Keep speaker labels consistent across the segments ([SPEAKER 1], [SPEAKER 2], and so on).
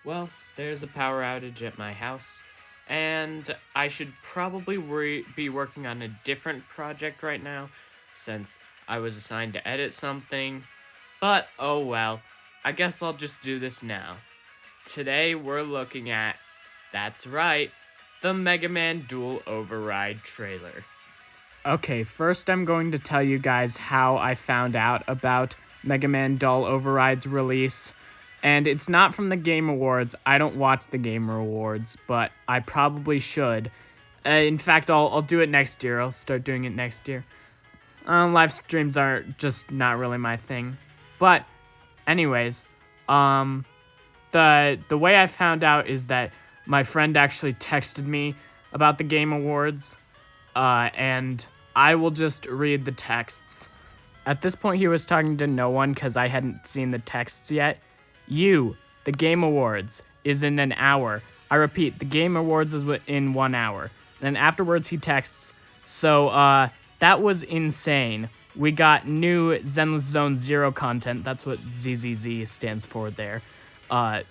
[SPEAKER 1] Well, there's a power outage at my house, and I should probably be working on a different project right now since I was assigned to edit something. But oh well, I guess I'll just do this now. Today we're looking at, that's right, the Mega Man Dual Override trailer.
[SPEAKER 2] Okay, first I'm going to tell you guys how I found out about Mega Man Dull Override's release. And it's not from the Game Awards. I don't watch the Game Awards, but I probably should. In fact, I'll do it next year. I'll start doing it next year. Live streams are just not really my thing. But, anyways, the way I found out is that my friend actually texted me about the Game Awards, and I will just read the texts. At this point, he was talking to no one because I hadn't seen the texts yet. The Game Awards is in an hour. I repeat, the Game Awards is in 1 hour. Then afterwards, he texts, so, that was insane. We got new Zenless Zone Zero content. That's what ZZZ stands for there.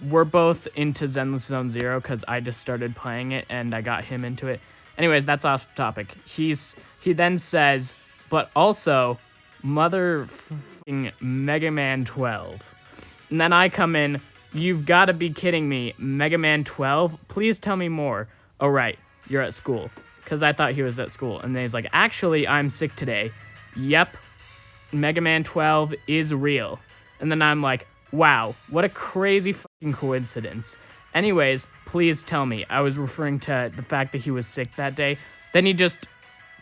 [SPEAKER 2] We're both into Zenless Zone Zero because I just started playing it and I got him into it. Anyways, that's off topic. He then says, but also, motherfucking Mega Man 12. And then I come in, you've got to be kidding me, Mega Man 12? Please tell me more. Oh, right, you're at school. Because I thought he was at school. And then he's like, actually, I'm sick today. Yep, Mega Man 12 is real. And then I'm like, wow, what a crazy fucking coincidence. Anyways, please tell me. I was referring to the fact that he was sick that day. Then he just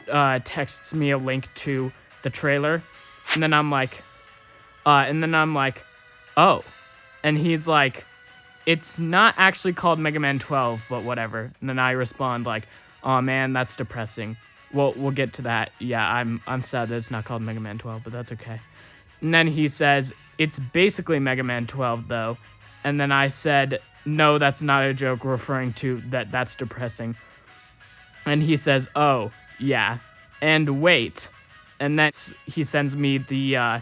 [SPEAKER 2] texts me a link to the trailer. And then I'm like, oh. And he's like, it's not actually called Mega Man 12, but whatever. And then I respond like, oh man, that's depressing. Well, we'll get to that. Yeah, I'm sad that it's not called Mega Man 12, but that's okay. And then he says, it's basically Mega Man 12 though. And then I said, no, that's not a joke referring to that's depressing. And he says, oh, yeah. And wait. And then he sends me the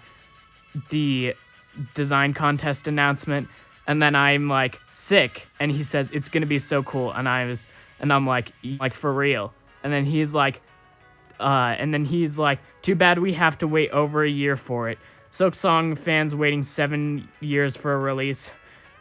[SPEAKER 2] design contest announcement, and then I'm like, sick. And he says, it's gonna be so cool. And I'm like for real. And then he's like, too bad we have to wait over a year for it. Silksong fans waiting 7 years for a release.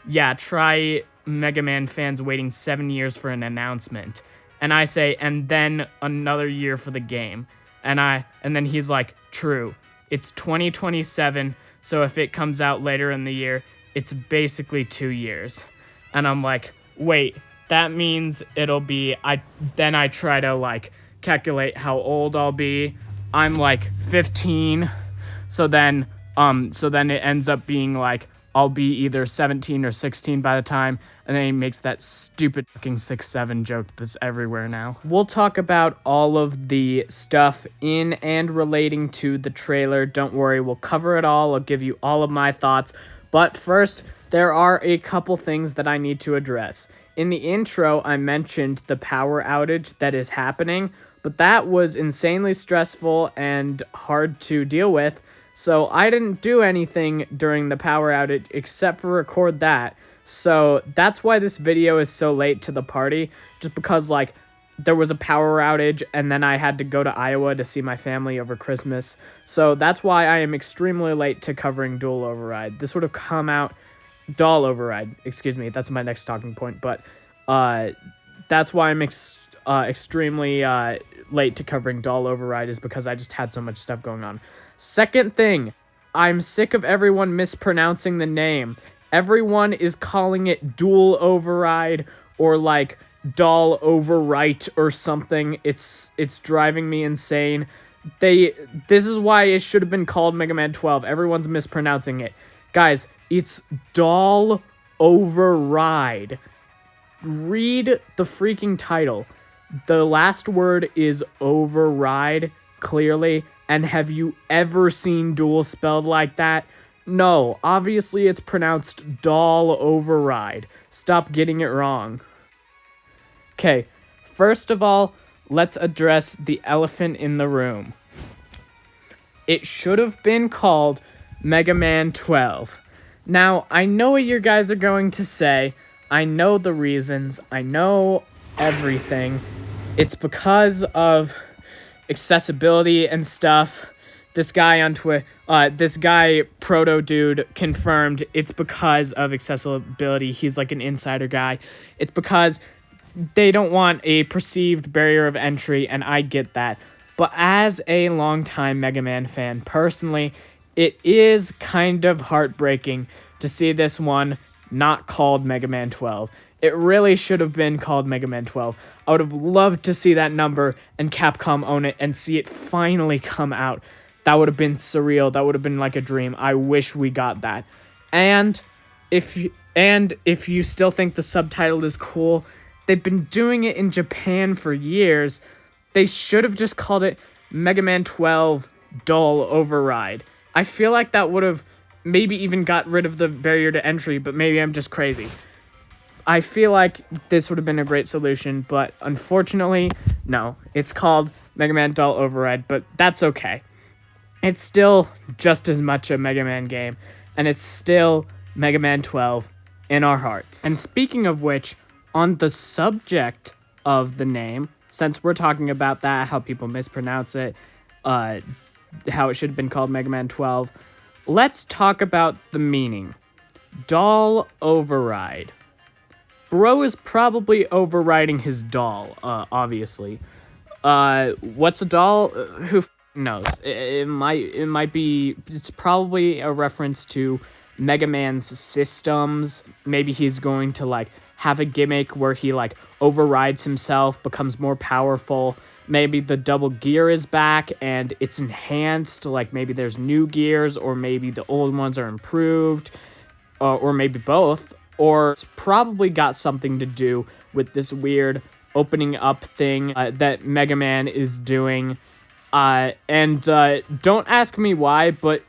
[SPEAKER 2] Yeah, try Mega Man fans waiting 7 years for an announcement. And I say, and then another year for the game. And then he's like, true. It's 2027, so if it comes out later in the year, it's basically 2 years. And I'm like, wait, that means it'll be, then I try to like calculate how old I'll be. I'm like 15. So then it ends up being like I'll be either 17 or 16 by the time, and then he makes that stupid fucking 6'7" joke that's everywhere now. We'll talk about all of the stuff in and relating to the trailer. Don't worry, we'll cover it all. I'll give you all of my thoughts. But first, there are a couple things that I need to address. In the intro, I mentioned the power outage that is happening, but that was insanely stressful and hard to deal with. So I didn't do anything during the power outage except for record that. So that's why this video is so late to the party, just because like there was a power outage and then I had to go to Iowa to see my family over Christmas. So that's why I am extremely late to covering Dual Override. This would have come out, Doll Override, excuse me, that's my next talking point, but that's why I'm extremely late to covering Doll Override, is because I just had so much stuff going on. Second thing, I'm sick of everyone mispronouncing the name. Everyone is calling it Dual Override or like Doll Overwrite or something. It's driving me insane. This is why it should have been called Mega Man 12. Everyone's mispronouncing it. Guys, it's Doll Override. Read the freaking title. The last word is override, clearly. And have you ever seen dual spelled like that? No, obviously it's pronounced doll override. Stop getting it wrong. Okay, first of all, let's address the elephant in the room. It should have been called Mega Man 12. Now, I know what you guys are going to say. I know the reasons. I know everything. It's because of accessibility and stuff. This guy on Twitter, this guy Proto Dude confirmed it's because of accessibility. He's like an insider guy. It's because they don't want a perceived barrier of entry, and I get that. But as a longtime Mega Man fan, personally, it is kind of heartbreaking to see this one not called Mega Man 12. It really should have been called Mega Man 12. I would have loved to see that number and Capcom own it and see it finally come out. That would have been surreal. That would have been like a dream. I wish we got that. And if you still think the subtitle is cool, they've been doing it in Japan for years. They should have just called it Mega Man 12 Dull Override. I feel like that would have maybe even got rid of the barrier to entry, but maybe I'm just crazy. I feel like this would have been a great solution, but unfortunately, no. It's called Mega Man Dull Override, but that's okay. It's still just as much a Mega Man game, and it's still Mega Man 12 in our hearts. And speaking of which, on the subject of the name, since we're talking about that, how people mispronounce it, how it should have been called Mega Man 12, let's talk about the meaning. Dull Override. Bro is probably overriding his doll, obviously. What's a doll? Who knows? It might be. It's probably a reference to Mega Man's systems. Maybe he's going to like have a gimmick where he like overrides himself, becomes more powerful. Maybe the double gear is back and it's enhanced. Like maybe there's new gears, or maybe the old ones are improved, or maybe both. Or it's probably got something to do with this weird opening up thing that Mega Man is doing. And don't ask me why, but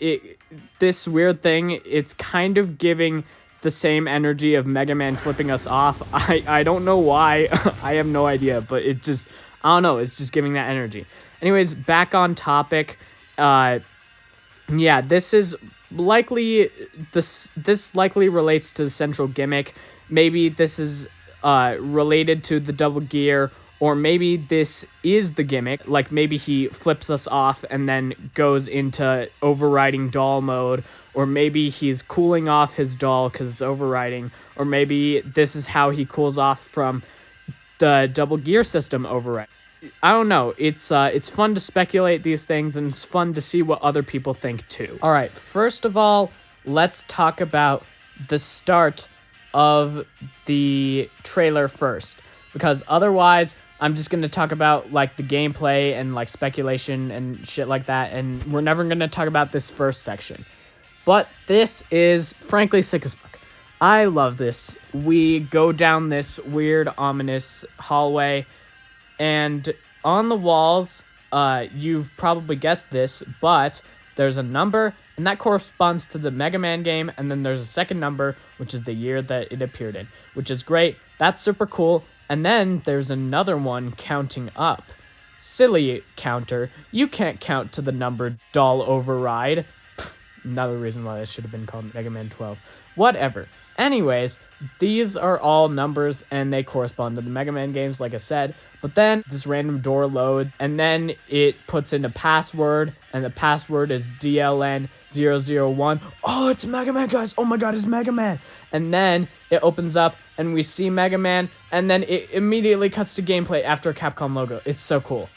[SPEAKER 2] this weird thing, it's kind of giving the same energy of Mega Man flipping us off. I don't know why. I have no idea, but it just, I don't know, it's just giving that energy. Anyways, back on topic. Yeah, this is likely, this likely relates to the central gimmick. Maybe this is related to the double gear, or maybe this is the gimmick. Like maybe he flips us off and then goes into overriding doll mode, or maybe he's cooling off his doll because it's overriding, or maybe this is how he cools off from the double gear system override. I don't know. It's fun to speculate these things, and it's fun to see what other people think too. All right, first of all, let's talk about the start of the trailer first, because otherwise I'm just going to talk about like the gameplay and like speculation and shit like that, and we're never going to talk about this first section. But this is frankly sick as fuck. I love this. We go down this weird, ominous hallway, and on the walls, you've probably guessed this, but there's a number, and that corresponds to the Mega Man game, and then there's a second number, which is the year that it appeared in, which is great. That's super cool. And then there's another one counting up. Silly counter. You can't count to the number Dull Override. Another reason why this should have been called Mega Man 12. Whatever. Anyways, these are all numbers, and they correspond to the Mega Man games, like I said. But then this random door loads, and then it puts in a password, and the password is DLN001. Oh, it's Mega Man, guys! Oh my god, it's Mega Man! And then it opens up, and we see Mega Man, and then it immediately cuts to gameplay after a Capcom logo. It's so cool.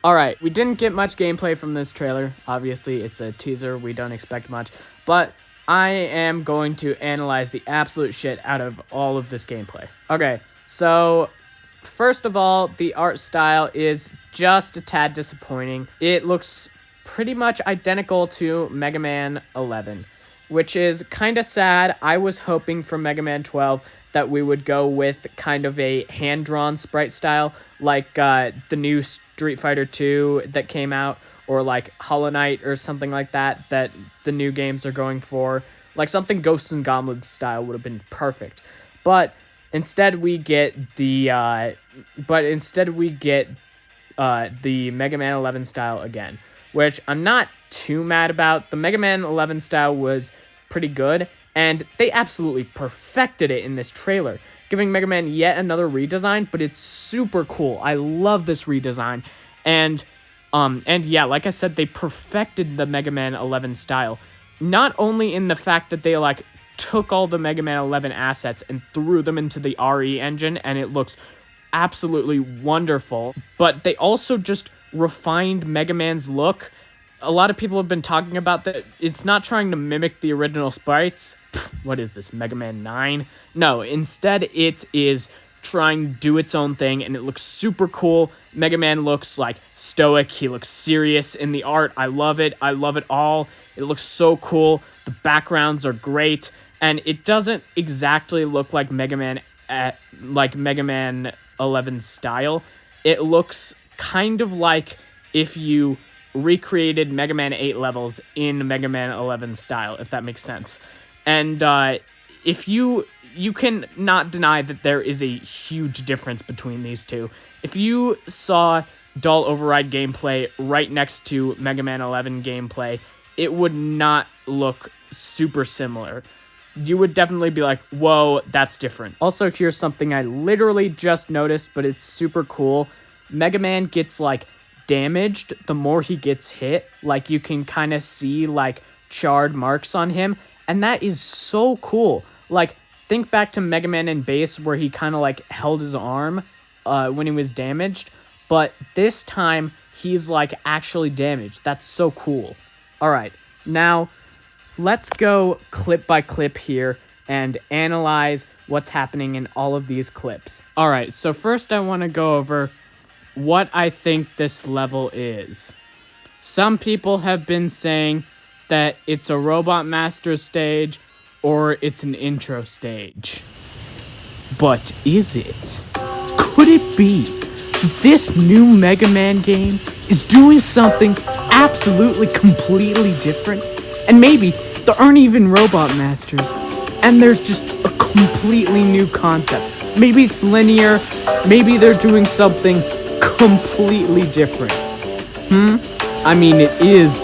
[SPEAKER 2] Alright, we didn't get much gameplay from this trailer. Obviously, it's a teaser. We don't expect much. But I am going to analyze the absolute shit out of all of this gameplay. Okay, so first of all, the art style is just a tad disappointing. It looks pretty much identical to Mega Man 11, which is kind of sad. I was hoping for Mega Man 12 that we would go with kind of a hand-drawn sprite style, like the new Street Fighter 2 that came out, or like Hollow Knight or something like that the new games are going for. Like something Ghosts and Goblins style would have been perfect. But instead we get the Mega Man 11 style again, which I'm not too mad about. The Mega Man 11 style was pretty good, And they absolutely perfected it in this trailer, giving Mega Man yet another redesign, but it's super cool. I love this redesign. And yeah, like I said, they perfected the Mega Man 11 style. Not only in the fact that they like took all the Mega Man 11 assets and threw them into the RE engine and it looks absolutely wonderful, but they also just refined Mega Man's look. A lot of people have been talking about that it's not trying to mimic the original sprites. What is this, Mega Man 9? No, instead it is trying to do its own thing, and it looks super cool. Mega Man looks like stoic. He looks serious in the art. I love it. I love it all. It looks so cool. The backgrounds are great, and it doesn't exactly look like Mega Man 11 style. It looks kind of like if you recreated Mega Man 8 levels in Mega Man 11 style, if that makes sense. And if you can not deny that there is a huge difference between these two. If you saw Doll Override gameplay right next to Mega Man 11 gameplay, it would not look super similar. You would definitely be like, whoa, that's different. Also, here's something I literally just noticed, but it's super cool. Mega Man gets, like, damaged the more he gets hit. Like, you can kind of see, like, charred marks on him, and that is so cool. Like, think back to Mega Man in base where he kind of, like, held his arm when he was damaged, but this time, he's, like, actually damaged. That's so cool. Alright, now let's go clip by clip here and analyze what's happening in all of these clips. Alright, so first I want to go over what I think this level is. Some people have been saying that it's a Robot Master stage or it's an intro stage. But is it? Could it be that this new Mega Man game is doing something absolutely completely different? And maybe there aren't even Robot Masters, and there's just a completely new concept. Maybe it's linear, maybe they're doing something completely different. I mean, it is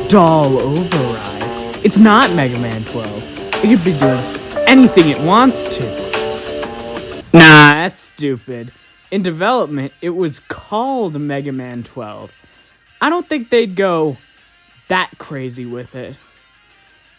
[SPEAKER 2] Doll Override. It's not Mega Man 12. It could be doing anything it wants to. Nah, that's stupid. In development, it was called Mega Man 12. I don't think they'd go that crazy with it.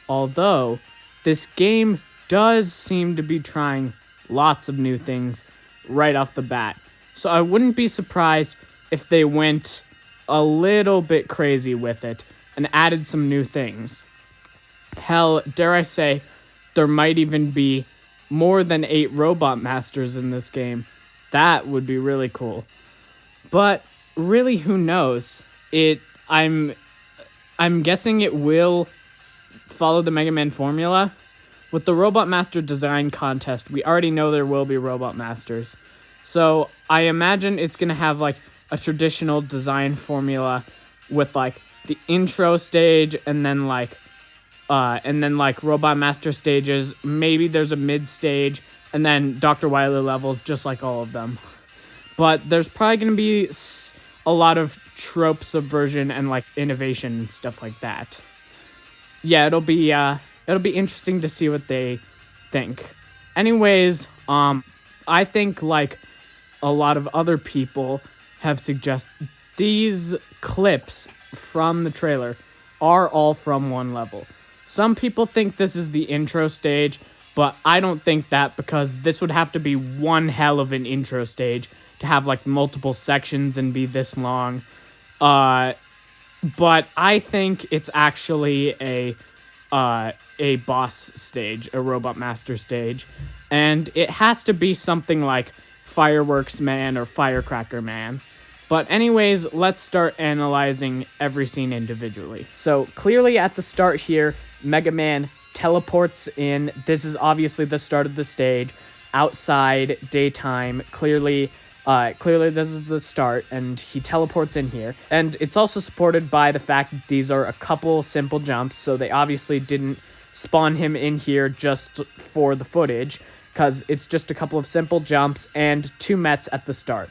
[SPEAKER 2] Although, this game does seem to be trying lots of new things right off the bat. So I wouldn't be surprised if they went a little bit crazy with it and added some new things. Hell, dare I say, there might even be more than 8 Robot Masters in this game. That would be really cool. But really, who knows? I'm guessing it will follow the Mega Man formula. With the Robot Master design contest, we already know there will be Robot Masters. So I imagine it's going to have like a traditional design formula with like the intro stage and then like Robot Master stages. Maybe there's a mid stage and then Dr. Wily levels, just like all of them. But there's probably going to be a lot of trope subversion and like innovation and stuff like that. Yeah, it'll be interesting to see what they think. Anyways, I think like a lot of other people have suggested these clips from the trailer are all from one level. Some people think this is the intro stage, but I don't think that because this would have to be one hell of an intro stage to have like multiple sections and be this long. But I think it's actually a boss stage, a Robot Master stage, and it has to be something like Fireworks Man or Firecracker Man. But anyways, let's start analyzing every scene individually. So clearly at the start here, Mega Man teleports in. This is obviously the start of the stage. Outside, daytime, clearly this is the start, and he teleports in here. And it's also supported by the fact that these are a couple simple jumps, so they obviously didn't spawn him in here just for the footage, because it's just a couple of simple jumps and 2 Mets at the start.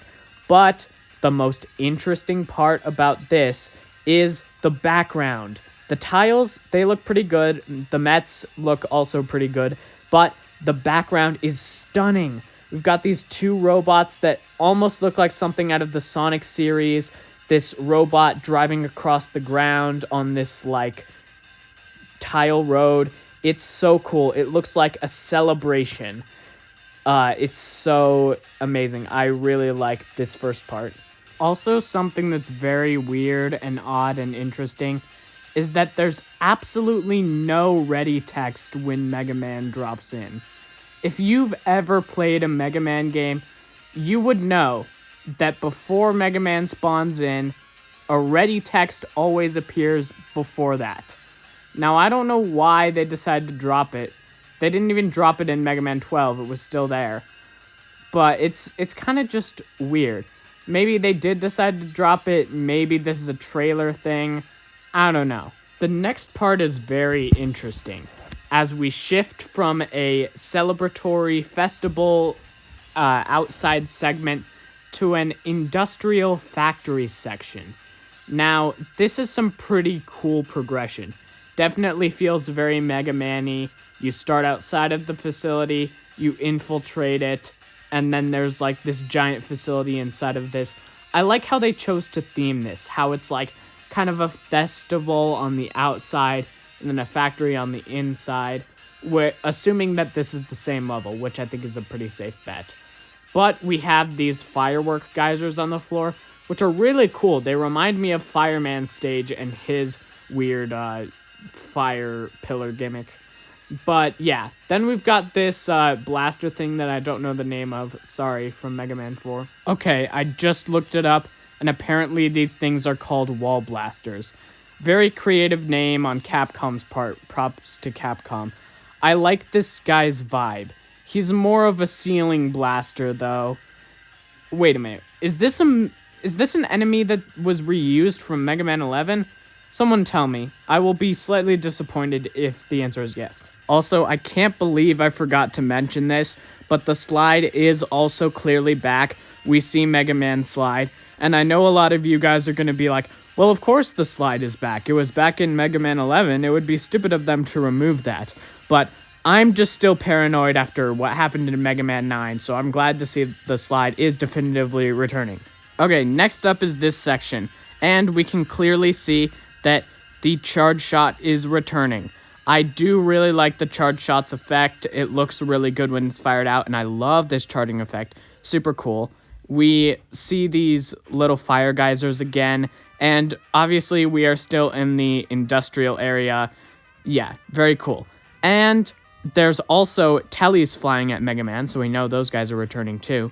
[SPEAKER 2] But the most interesting part about this is the background. The tiles, they look pretty good. The Mets look also pretty good. But the background is stunning. We've got these two robots that almost look like something out of the Sonic series. This robot driving across the ground on this, like, tile road. It's so cool. It looks like a celebration. It's so amazing. I really like this first part. Also, something that's very weird and odd and interesting is that there's absolutely no ready text when Mega Man drops in. If you've ever played a Mega Man game, you would know that before Mega Man spawns in, a ready text always appears before that. Now, I don't know why they decided to drop it. They didn't even drop it in Mega Man 12. It was still there. But it's kind of just weird. Maybe they did decide to drop it. Maybe this is a trailer thing. I don't know. The next part is very interesting. As we shift from a celebratory festival outside segment to an industrial factory section. Now, this is some pretty cool progression. Definitely feels very Mega Man-y. You start outside of the facility, you infiltrate it, and then there's like this giant facility inside of this. I like how they chose to theme this, how it's like kind of a festival on the outside and then a factory on the inside. We're assuming that this is the same level, which I think is a pretty safe bet. But we have these firework geysers on the floor, which are really cool. They remind me of Fireman's stage and his weird fire pillar gimmick. But yeah, then we've got this blaster thing that I don't know the name of. Sorry, from Mega Man 4. Okay, I just looked it up, and apparently these things are called wall blasters. Very creative name on Capcom's part. Props to Capcom. I like this guy's vibe. He's more of a ceiling blaster, though. Wait a minute. Is this an enemy that was reused from Mega Man 11? Someone tell me. I will be slightly disappointed if the answer is yes. Also, I can't believe I forgot to mention this, but the slide is also clearly back. We see Mega Man slide, and I know a lot of you guys are going to be like, well, of course the slide is back. It was back in Mega Man 11. It would be stupid of them to remove that. But I'm just still paranoid after what happened in Mega Man 9, so I'm glad to see the slide is definitively returning. Okay, next up is this section, and we can clearly see that the charge shot is returning. I do really like the charge shots effect. It looks really good when it's fired out, and I love this charging effect. Super cool. We see these little fire geysers again, and obviously we are still in the industrial area. Yeah, very cool. And there's also tellies flying at Mega Man, so we know those guys are returning too.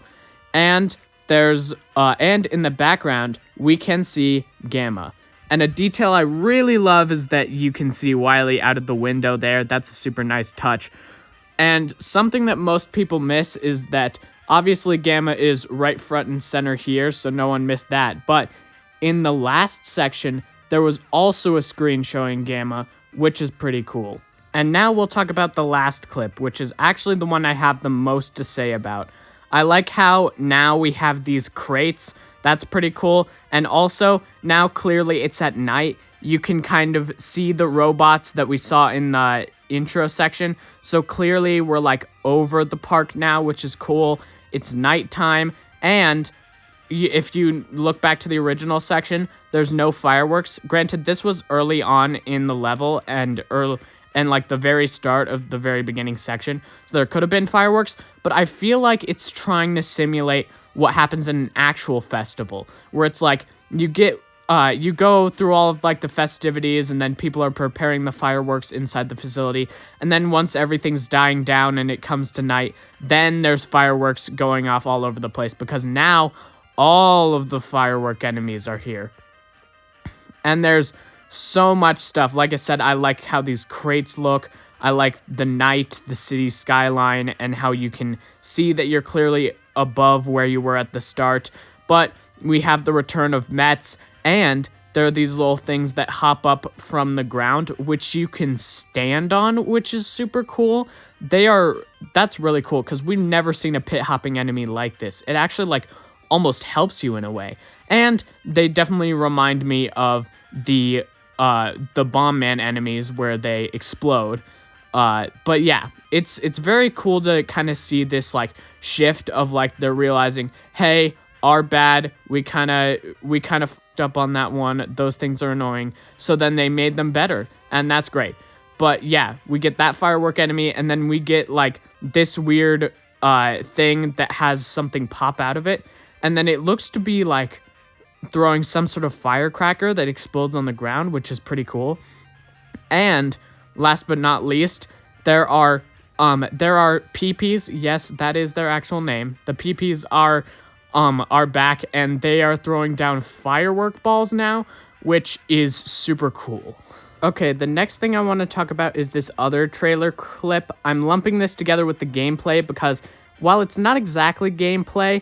[SPEAKER 2] And there's and in the background we can see Gamma. And a detail I really love is that you can see Wily out of the window there. That's a super nice touch. And something that most people miss is that obviously Gamma is right front and center here, so no one missed that. But in the last section, there was also a screen showing Gamma, which is pretty cool. And now we'll talk about the last clip, which is actually the one I have the most to say about. I like how now we have these crates. That's pretty cool. And also, now clearly it's at night. You can kind of see the robots that we saw in the intro section. So clearly we're like over the park now, which is cool. It's nighttime. And if you look back to the original section, there's no fireworks. Granted, this was early on in the level and like the very start of the very beginning section. So there could have been fireworks, but I feel like it's trying to simulate what happens in an actual festival, where it's like you go through all of like the festivities, and then people are preparing the fireworks inside the facility, and then once everything's dying down and it comes to night, then there's fireworks going off all over the place, because now all of the firework enemies are here. And there's so much stuff. Like I said, I like how these crates look. I like the night, the city skyline, and how you can see that you're clearly above where you were at the start. But we have the return of Mets, and there are these little things that hop up from the ground, which you can stand on, which is super cool. That's really cool, because we've never seen a pit hopping enemy like this. It actually like almost helps you in a way. And they definitely remind me of the the Bomb Man enemies where they explode. But yeah, it's very cool to kind of see this like shift of like they're realizing, hey, our bad, we kind of fucked up on that one. Those things are annoying. So then they made them better, and that's great. But yeah, we get that firework enemy, and then we get like this weird thing that has something pop out of it, and then it looks to be like throwing some sort of firecracker that explodes on the ground, which is pretty cool. And last but not least, there are PPs. Yes, that is their actual name. The PPs are back, and they are throwing down firework balls now, which is super cool. Okay, the next thing I want to talk about is this other trailer clip. I'm lumping this together with the gameplay because while it's not exactly gameplay,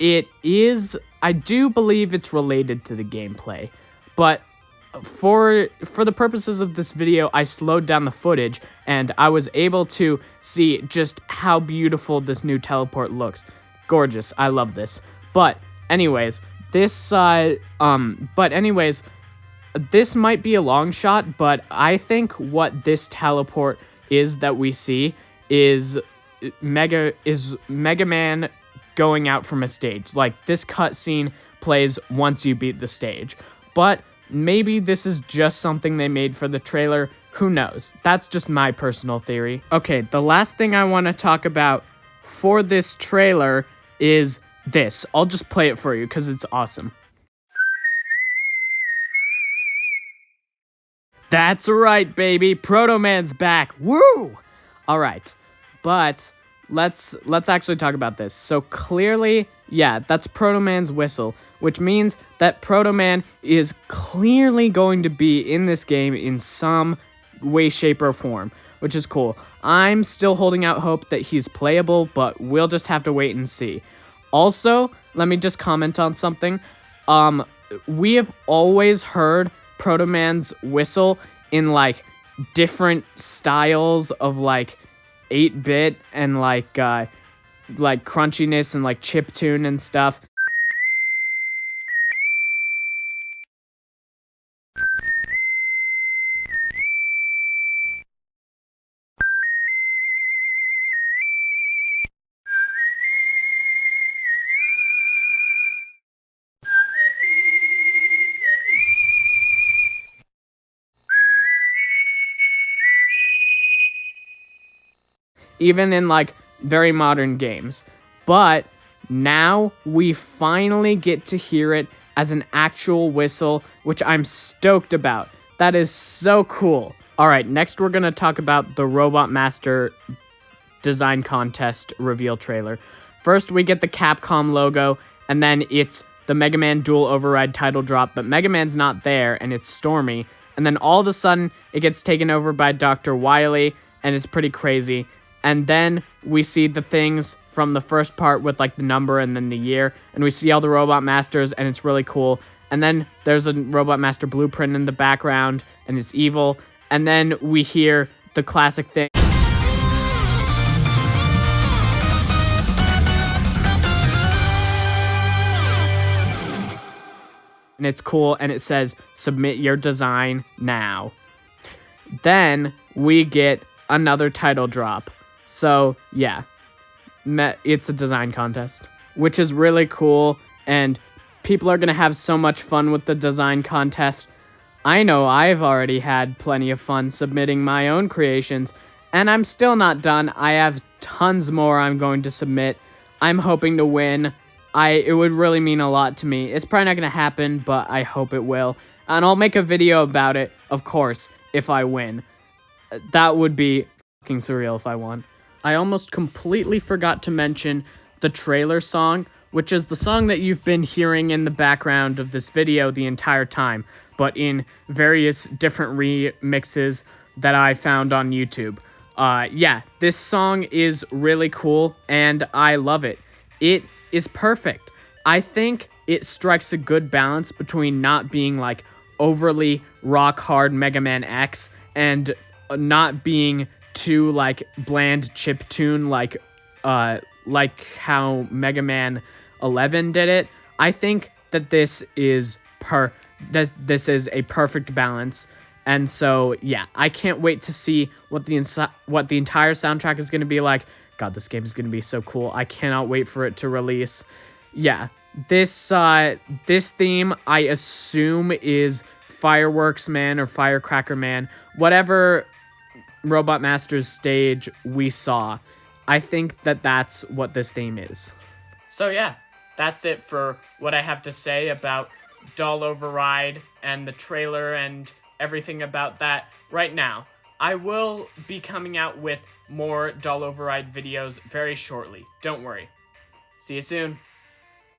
[SPEAKER 2] it is, I do believe it's related to the gameplay. But for the purposes of this video, I slowed down the footage and I was able to see just how beautiful this new teleport looks. Gorgeous. I love this. But anyways, this might be a long shot, but I think what this teleport is that we see is Mega Man going out from a stage. Like, this cutscene plays once you beat the stage. But maybe this is just something they made for the trailer. Who knows? That's just my personal theory. Okay, the last thing I want to talk about for this trailer is this. I'll just play it for you because it's awesome. That's right, baby. Proto Man's back. Woo! All right. But let's actually talk about this. So clearly, yeah, that's Proto Man's whistle, which means that Proto Man is clearly going to be in this game in some way, shape, or form, which is cool. I'm still holding out hope that he's playable, but we'll just have to wait and see. Also, let me just comment on something. We have always heard Proto Man's whistle in like different styles of like 8-bit and like crunchiness and like chiptune and stuff. Even in like very modern games. But now we finally get to hear it as an actual whistle, which I'm stoked about. That is so cool. All right, next we're going to talk about the Robot Master Design Contest reveal trailer. First, we get the Capcom logo, and then it's the Mega Man Dual Override title drop, but Mega Man's not there, and it's Stormy. And then all of a sudden, it gets taken over by Dr. Wily, and it's pretty crazy. And then we see the things from the first part with like the number and then the year. And we see all the Robot Masters, and it's really cool. And then there's a Robot Master blueprint in the background, and it's evil. And then we hear the classic thing. And it's cool, and it says, submit your design now. Then we get another title drop. So, yeah, it's a design contest, which is really cool, and people are going to have so much fun with the design contest. I know I've already had plenty of fun submitting my own creations, and I'm still not done. I have tons more I'm going to submit. I'm hoping to win. It would really mean a lot to me. It's probably not going to happen, but I hope it will. And I'll make a video about it, of course, if I win. That would be fucking surreal if I won. I almost completely forgot to mention the trailer song, which is the song that you've been hearing in the background of this video the entire time, but in various different remixes that I found on YouTube. Yeah, this song is really cool, and I love it. It is perfect. I think it strikes a good balance between not being like overly rock hard Mega Man X and not being too like bland chiptune like how Mega Man 11 did it. I think that this is This is a perfect balance. And so, yeah, I can't wait to see what the entire soundtrack is going to be like. God, this game is going to be so cool. I cannot wait for it to release. Yeah, this theme, I assume, is Fireworks Man or Firecracker Man. Whatever Robot Masters stage we saw, I think that's what this theme is.
[SPEAKER 1] So yeah, that's it for what I have to say about Doll Override and the trailer and everything about that right now. I will be coming out with more Doll Override videos very shortly. Don't worry. See you soon.